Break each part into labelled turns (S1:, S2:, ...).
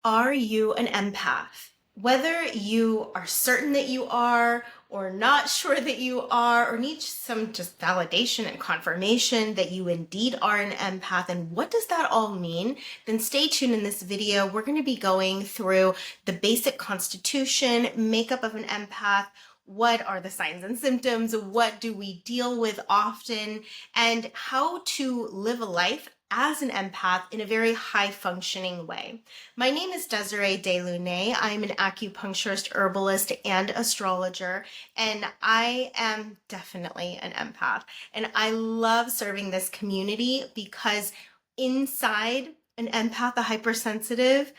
S1: Are you an empath? Whether you are certain that you are, or not sure that you are, or need some just validation and confirmation that you indeed are an empath, and what does that all mean? Then stay tuned in this video. We're going to be going through the basic constitution, makeup of an empath, what are the signs and symptoms, what do we deal with often, and how to live a life as an empath in a very high functioning way. My name is Desiree DeLune. I'm an acupuncturist, herbalist, and astrologer, and I am definitely an empath. And I love serving this community because inside an empath, a hypersensitive,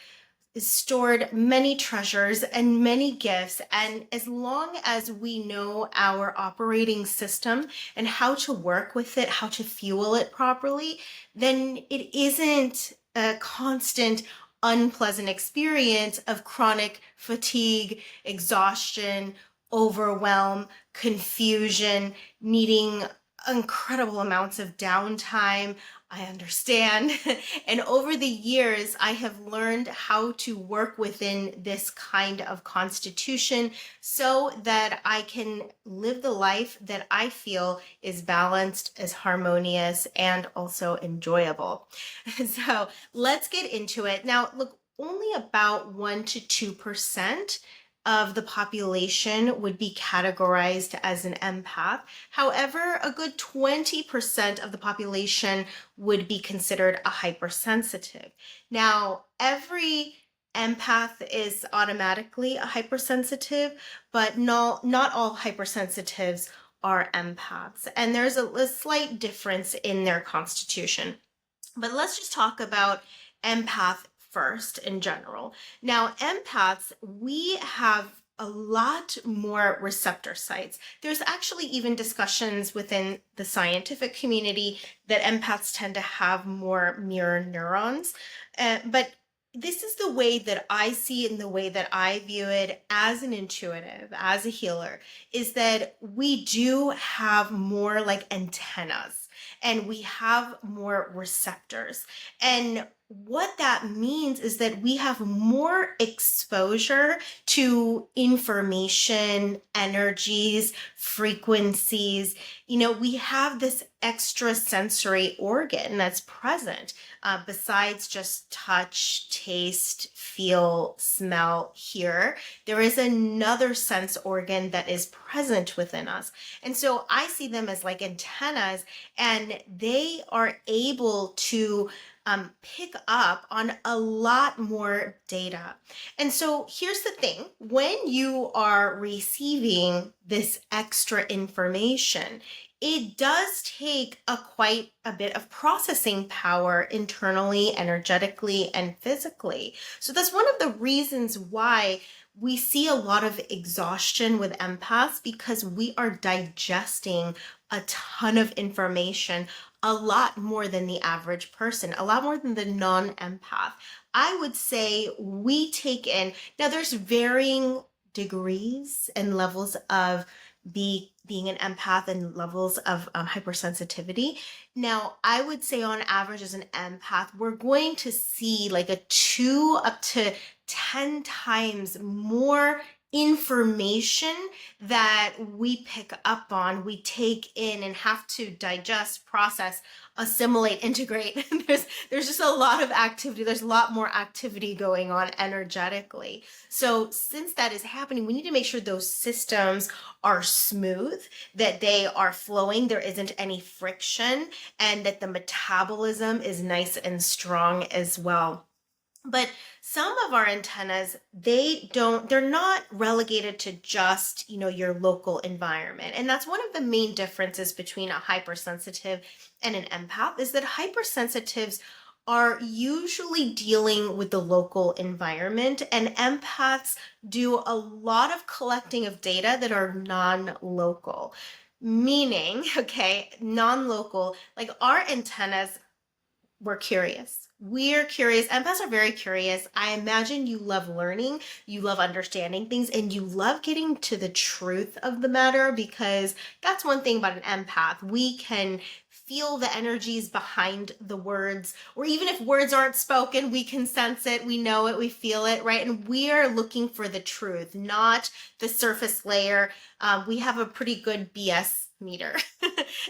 S1: is stored many treasures and many gifts. And as long as we know our operating system and how to work with it, how to fuel it properly, then it isn't a constant unpleasant experience of chronic fatigue, exhaustion, overwhelm, confusion, needing incredible amounts of downtime. I understand. And over the years, I have learned how to work within this kind of constitution so that I can live the life that I feel is balanced, is harmonious, and also enjoyable. So let's get into it. Now, look, only about 1 to 2% of the population would be categorized as an empath. However, a good 20% of the population would be considered a hypersensitive. Now, every empath is automatically a hypersensitive, but not all hypersensitives are empaths. And there's a slight difference in their constitution. But let's just talk about empath first in general. Now, empaths, we have a lot more receptor sites. There's actually even discussions within the scientific community that empaths tend to have more mirror neurons. But this is the way that I see it and the way that I view it as an intuitive, as a healer, is that we do have more like antennas and we have more receptors. And what that means is that we have more exposure to information, energies, frequencies. We have this extra sensory organ that's present besides just touch, taste, feel, smell, hear. There is another sense organ that is present within us. And so I see them as like antennas, and they are able to pick up on a lot more data. And so here's the thing, when you are receiving this extra information, it does take quite a bit of processing power internally, energetically, and physically. So that's one of the reasons why we see a lot of exhaustion with empaths, because we are digesting a ton of information, a lot more than the average person, a lot more than the non-empath. I would say we take in, now there's varying degrees and levels of being an empath and levels of hypersensitivity. Now, I would say on average as an empath, we're going to see like a 2 up to 10 times more information that we pick up on, we take in and have to digest, process, assimilate, integrate. There's just a lot of activity. There's a lot more activity going on energetically. So since that is happening, we need to make sure those systems are smooth, that they are flowing, there isn't any friction, and that the metabolism is nice and strong as well. But some of our antennas, they're not relegated to just, your local environment. And that's one of the main differences between a hypersensitive and an empath, is that hypersensitives are usually dealing with the local environment, and empaths do a lot of collecting of data that are non-local. Meaning, non-local, like our antennas, we're curious. We're curious. Empaths are very curious. I imagine you love learning, you love understanding things, and you love getting to the truth of the matter, because that's one thing about an empath. We can feel the energies behind the words, or even if words aren't spoken, we can sense it, we know it, we feel it, right? And we are looking for the truth, not the surface layer. We have a pretty good BS meter.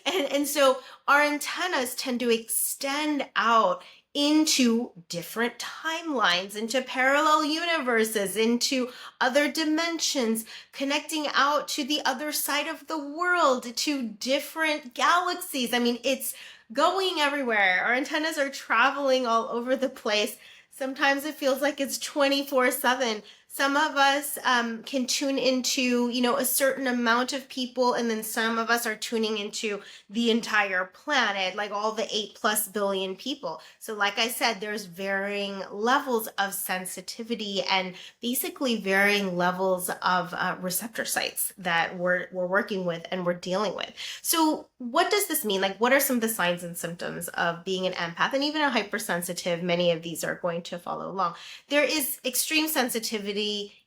S1: and so our antennas tend to extend out into different timelines, into parallel universes, into other dimensions, connecting out to the other side of the world, to different galaxies. I mean, it's going everywhere. Our antennas are traveling all over the place. Sometimes it feels like it's 24/7. Some of us can tune into, a certain amount of people, and then some of us are tuning into the entire planet, like all the 8+ billion people. So like I said, there's varying levels of sensitivity and basically varying levels of receptor sites that we're working with and we're dealing with. So what does this mean? Like, what are some of the signs and symptoms of being an empath and even a hypersensitive? Many of these are going to follow along. There is extreme sensitivity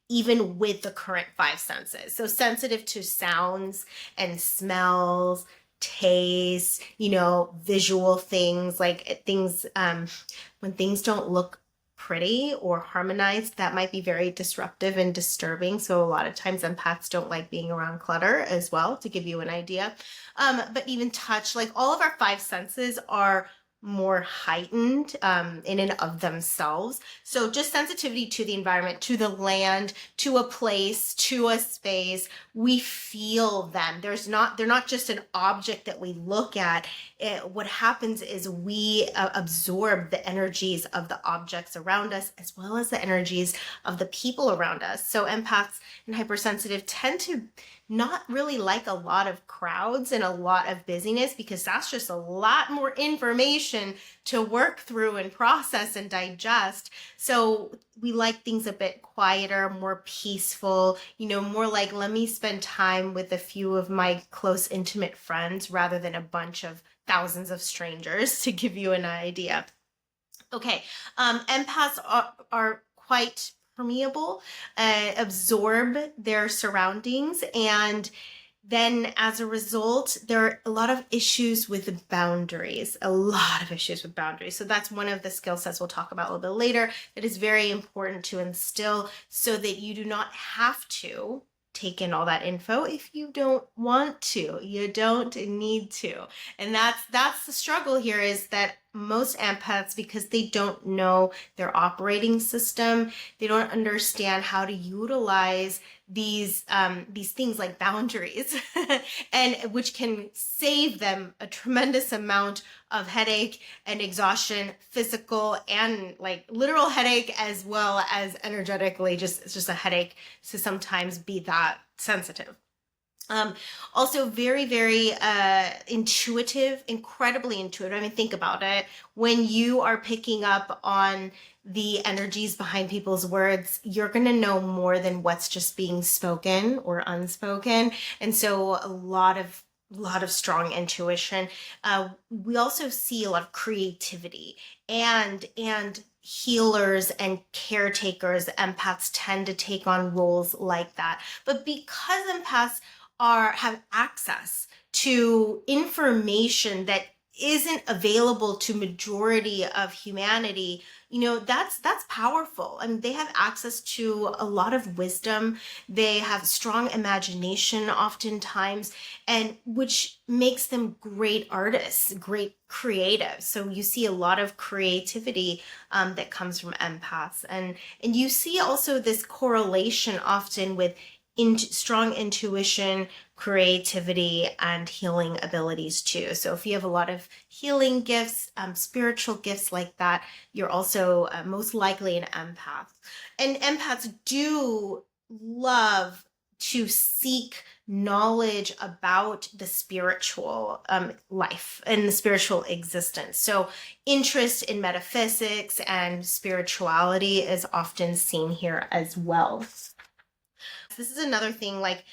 S1: even with the current 5 senses. So sensitive to sounds and smells, taste, visual things, like things, when things don't look pretty or harmonized, that might be very disruptive and disturbing. So a lot of times empaths don't like being around clutter as well, to give you an idea. But even touch, like all of our 5 senses are more heightened in and of themselves. So just sensitivity to the environment, to the land, to a place, to a space, we feel them. They're not just an object that we look at. What happens is we absorb the energies of the objects around us, as well as the energies of the people around us. So empaths and hypersensitive tend to not really like a lot of crowds and a lot of busyness, because that's just a lot more information to work through and process and digest. So we like things a bit quieter, more peaceful, more like, let me spend time with a few of my close, intimate friends rather than a bunch of thousands of strangers, to give you an idea. Okay, empaths are quite permeable, absorb their surroundings, and then as a result, there are a lot of issues with boundaries, So that's one of the skill sets we'll talk about a little bit later that is very important to instill, so that you do not have to take in all that info if you don't want to. You don't need to. And that's the struggle here, is that most empaths, because they don't know their operating system, they don't understand how to utilize these things like boundaries, and which can save them a tremendous amount of headache and exhaustion, physical and like literal headache, as well as energetically. It's just a headache to sometimes be that sensitive. Also very, very intuitive, incredibly intuitive. I mean, think about it. When you are picking up on the energies behind people's words, you're going to know more than what's just being spoken or unspoken. And so a lot of strong intuition. We also see a lot of creativity and healers and caretakers. Empaths tend to take on roles like that. But because empaths have access to information that isn't available to majority of humanity, that's powerful. I mean, they have access to a lot of wisdom. They have strong imagination oftentimes, and which makes them great artists, great creatives. So you see a lot of creativity that comes from empaths, and you see also this correlation often with strong intuition, creativity, and healing abilities too. So if you have a lot of healing gifts, spiritual gifts like that, you're also most likely an empath. And empaths do love to seek knowledge about the spiritual life and the spiritual existence. So interest in metaphysics and spirituality is often seen here as well. This is another thing, like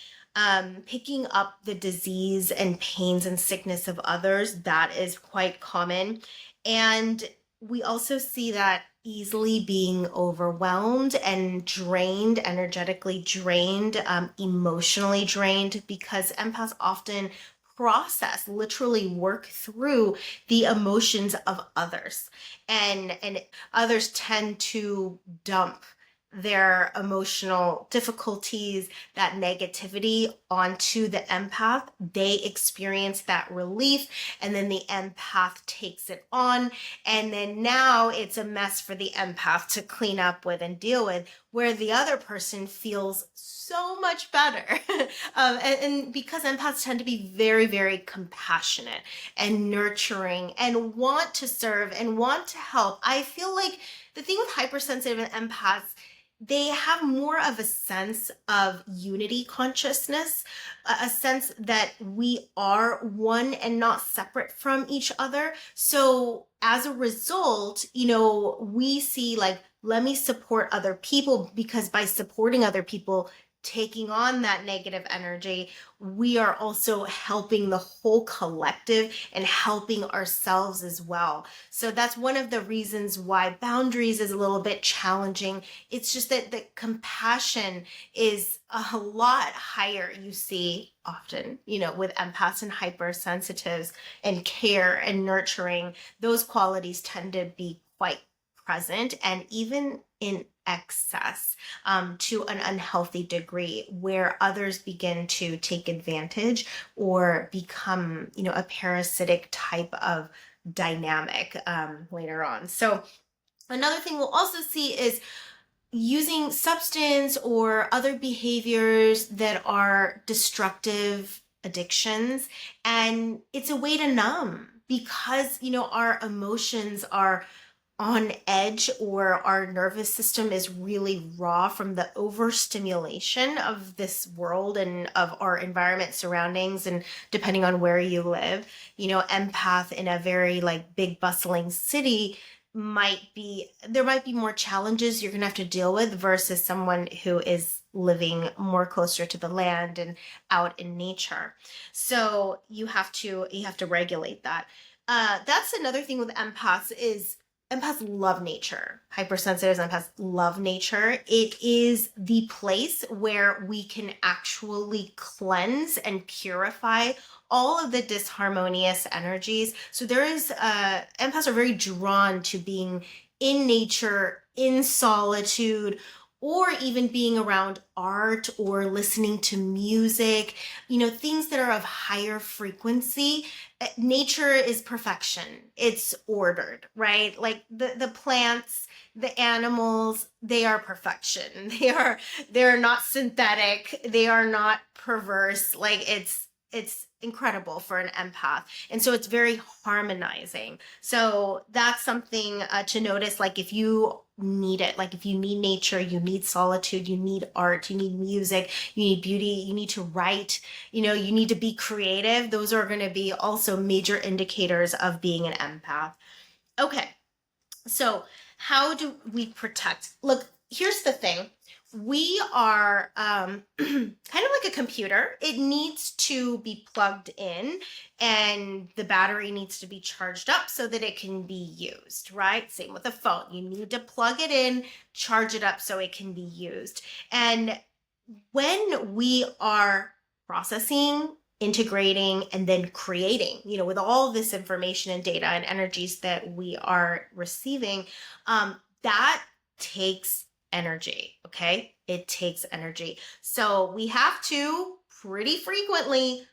S1: picking up the disease and pains and sickness of others. That is quite common. And we also see that easily being overwhelmed and drained, energetically drained, emotionally drained, because empaths often process, literally work through the emotions of others. And others tend to dump their emotional difficulties, that negativity onto the empath. They experience that relief, and then the empath takes it on. And then now it's a mess for the empath to clean up with and deal with, where the other person feels so much better. And because empaths tend to be very, very compassionate and nurturing and want to serve and want to help, I feel like the thing with hypersensitive and empaths, they have more of a sense of unity consciousness, a sense that we are one and not separate from each other. So as a result, we see like, let me support other people, because by supporting other people, taking on that negative energy, we are also helping the whole collective and helping ourselves as well. So that's one of the reasons why boundaries is a little bit challenging. It's just that the compassion is a lot higher, you see often, with empaths and hypersensitives, and care and nurturing. Those qualities tend to be quite present, and even in excess, to an unhealthy degree, where others begin to take advantage or become, a parasitic type of dynamic later on. So another thing we'll also see is using substance or other behaviors that are destructive addictions. And it's a way to numb, because, our emotions are on edge, or our nervous system is really raw from the overstimulation of this world and of our environment surroundings. And depending on where you live, empath in a very like big bustling city there might be more challenges you're gonna have to deal with versus someone who is living more closer to the land and out in nature. So you have to regulate that. That's another thing with empaths is empaths love nature. Hypersensitives and empaths love nature. It is the place where we can actually cleanse and purify all of the disharmonious energies. So empaths are very drawn to being in nature, in solitude, or even being around art or listening to music, things that are of higher frequency. Nature is perfection. It's ordered, right? Like the plants, the animals, they are perfection. They're not synthetic. They are not perverse. Like it's incredible for an empath. And so it's very harmonizing. So that's something to notice. Like if you need it, like if you need nature, you need solitude, you need art, you need music, you need beauty, you need to write, you need to be creative. Those are going to be also major indicators of being an empath. Okay. So how do we protect? Look, here's the thing. We are kind of like a computer. It needs to be plugged in, and the battery needs to be charged up so that it can be used, right? Same with a phone. You need to plug it in, charge it up so it can be used. And when we are processing, integrating, and then creating, with all this information and data and energies that we are receiving, that takes energy, okay? It takes energy. So we have to pretty frequently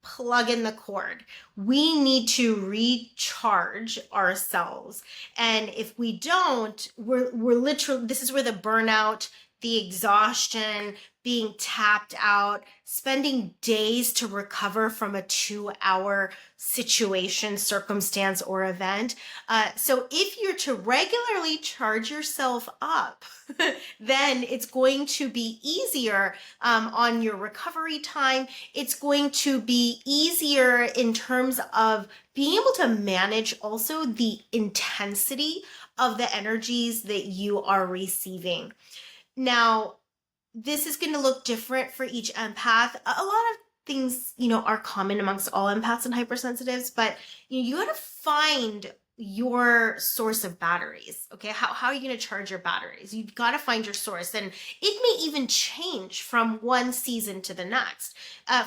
S1: plug in the cord. We need to recharge ourselves. And if we don't, we're literally, this is where the burnout, the exhaustion, being tapped out, spending days to recover from a 2-hour situation, circumstance, or event. So if you're to regularly charge yourself up, then it's going to be easier on your recovery time. It's going to be easier in terms of being able to manage also the intensity of the energies that you are receiving. Now, this is going to look different for each empath. A lot of things, are common amongst all empaths and hypersensitives, but you got to find your source of batteries. Okay. How are you going to charge your batteries? You've got to find your source, and it may even change from one season to the next.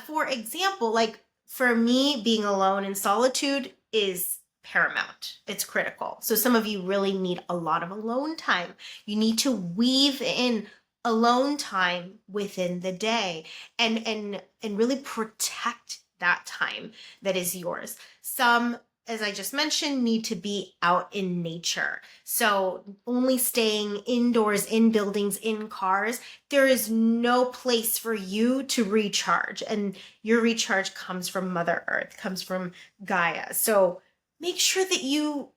S1: For example, like For me, being alone in solitude is paramount. It's critical. So some of you really need a lot of alone time. You need to weave in alone time within the day and really protect that time that is yours. Some, as I just mentioned, need to be out in nature. So only staying indoors, in buildings, in cars, there is no place for you to recharge. And your recharge comes from Mother Earth, comes from Gaia. So make sure that you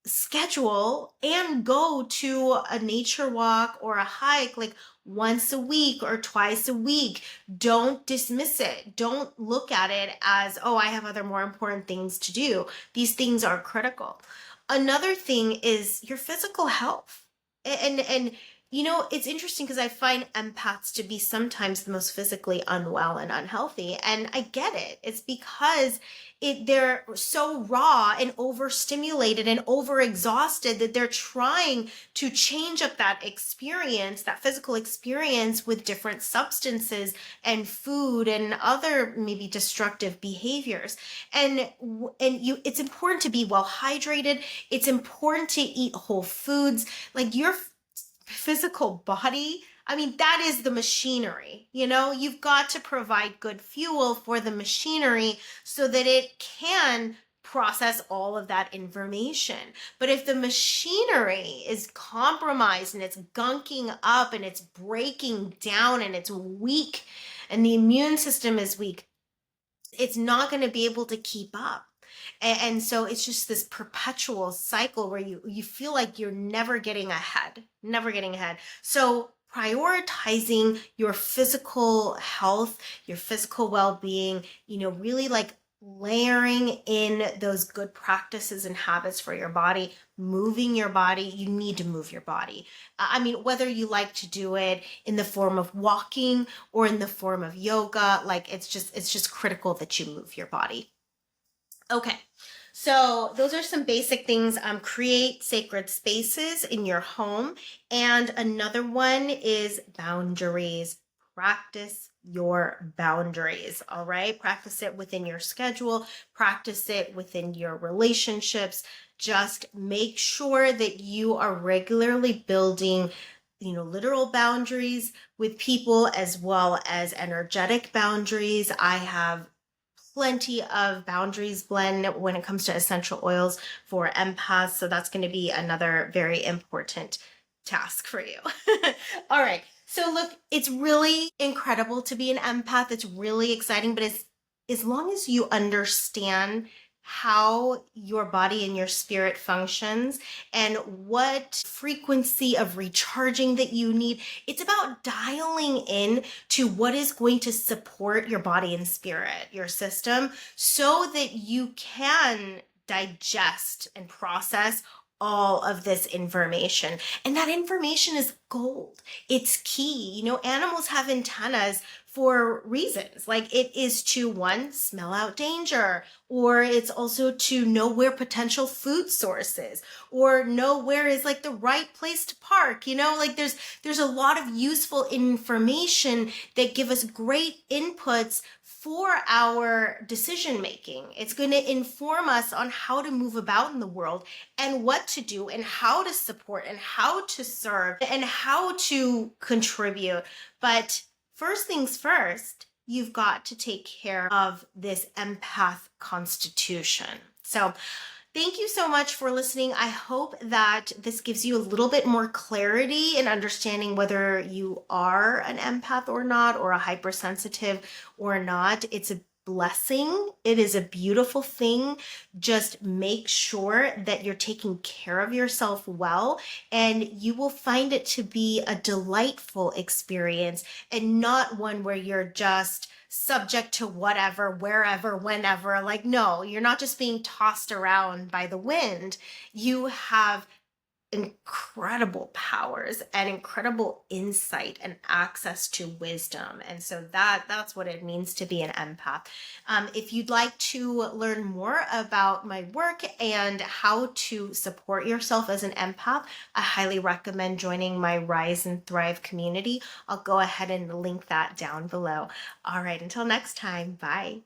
S1: schedule and go to a nature walk or a hike like once a week or twice a week. Don't dismiss it. Don't look at it as, oh, I have other more important things to do. These things are critical. Another thing is your physical health. And you know, it's interesting because I find empaths to be sometimes the most physically unwell and unhealthy. And I get it. It's because they're so raw and overstimulated and overexhausted that they're trying to change up that experience, that physical experience, with different substances and food and other maybe destructive behaviors. It's important to be well hydrated. It's important to eat whole foods. Like your physical body, I mean, that is the machinery. You know, you've got to provide good fuel for the machinery so that it can process all of that information. But if the machinery is compromised and it's gunking up and it's breaking down and it's weak and the immune system is weak, it's not going to be able to keep up. And so it's just this perpetual cycle where you feel like you're never getting ahead, never getting ahead. So prioritizing your physical health, your physical well-being, you know, really like layering in those good practices and habits for your body, moving your body. You need to move your body. I mean, whether you like to do it in the form of walking or in the form of yoga, like it's just critical that you move your body. Okay, so those are some basic things. Create sacred spaces in your home. And another one is boundaries. Practice your boundaries, all right? Practice it within your schedule. Practice it within your relationships. Just make sure that you are regularly building, you know, literal boundaries with people as well as energetic boundaries. I have plenty of boundaries blend when it comes to essential oils for empaths. So that's going to be another very important task for you. All right. So look, it's really incredible to be an empath. It's really exciting, but as long as you understand how your body and your spirit functions and what frequency of recharging that you need, it's about dialing in to what is going to support your body and spirit, your system, so that you can digest and process all of this information. And that information is gold. It's key. You know, animals have antennas for reasons. Like it is to, one, smell out danger, or it's also to know where potential food sources, or know where is like the right place to park. You know, like there's a lot of useful information that give us great inputs for our decision making. It's going to inform us on how to move about in the world and what to do and how to support and how to serve and how to contribute. But first things first, you've got to take care of this empath constitution. So thank you so much for listening. I hope that this gives you a little bit more clarity in understanding whether you are an empath or not, or a hypersensitive or not. It's a blessing. It is a beautiful thing. Just make sure that you're taking care of yourself well, and you will find it to be a delightful experience and not one where you're just subject to whatever, wherever, whenever. Like, no, you're not just being tossed around by the wind. You have incredible powers and incredible insight and access to wisdom. And so that's what it means to be an empath. If you'd like to learn more about my work and how to support yourself as an empath, I highly recommend joining my Rise and Thrive community. I'll go ahead and link that down below. All right, until next time, bye.